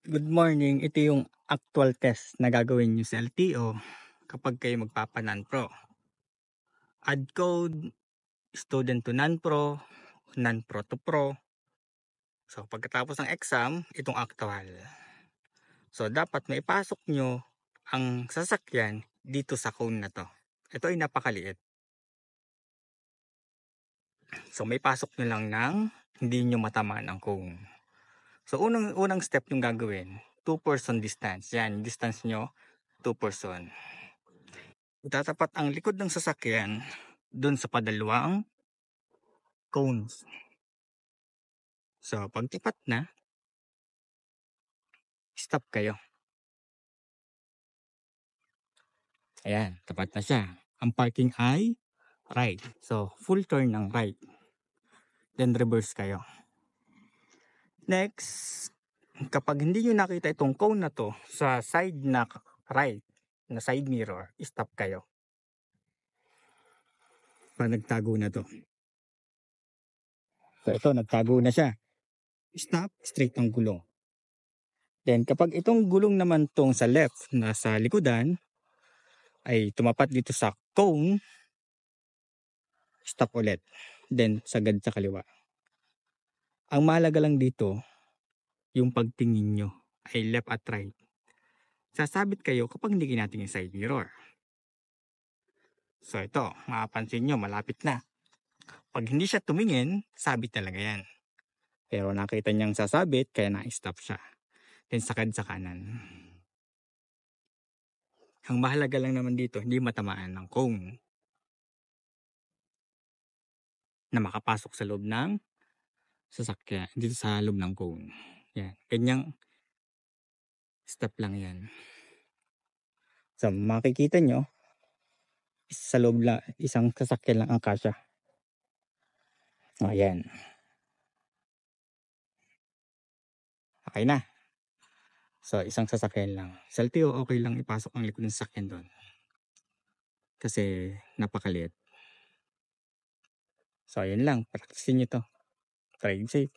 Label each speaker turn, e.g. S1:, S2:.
S1: Good morning. Ito yung actual test na gagawin nyo sa LTO kapag kayo magpapa-non-pro. Add code, student to non-pro, non-pro to pro. So pagkatapos ng exam, itong actual. So dapat maipasok nyo ang sasakyan dito sa cone na to. Ito ay napakaliit. So may pasok nyo lang ng hindi nyo matamaan ang cone. So unang step yung gagawin, 2-person distance. Yan, distance nyo, 2-person. Itatapat ang likod ng sasakyan doon sa padalawang cones. So, pag tapat na, stop kayo. Ayan, tapat na siya. Ang parking ay right. So, full turn ng right. Then, reverse kayo. Next, kapag hindi nyo nakita itong cone na to sa side na right, na side mirror, stop kayo. Pag nagtago na to. So, ito, nagtago na siya. Stop, straight ang gulong. Then, kapag itong gulong naman tong sa left na sa likodan, ay tumapat dito sa cone, stop ulit. Then, sagad sa kaliwa. Ang mahalaga lang dito, yung pagtingin nyo ay left at right. Sasabit kayo kapag hindi natin yung side mirror. So, ito, mapapansin nyo, malapit na. Pag hindi siya tumingin, sabit talaga yan. Pero nakita niyang sasabit, kaya na-stop siya. Then, sakad sa kanan. Ang mahalaga lang naman dito, hindi matamaan ng cone na makapasok sa loob ng sasakyan, dito sa loob ng cone. Yan, ganyang step lang yan. So, makikita nyo, sa loob lang, isang sasakyan lang ang kasya. Ayan. Okay na. So, isang sasakyan lang. Sa LTO, okay lang ipasok ang likod ng sasakyan doon. Kasi, napakaliit. So, ayan lang. Practicein nyo to. Try safe.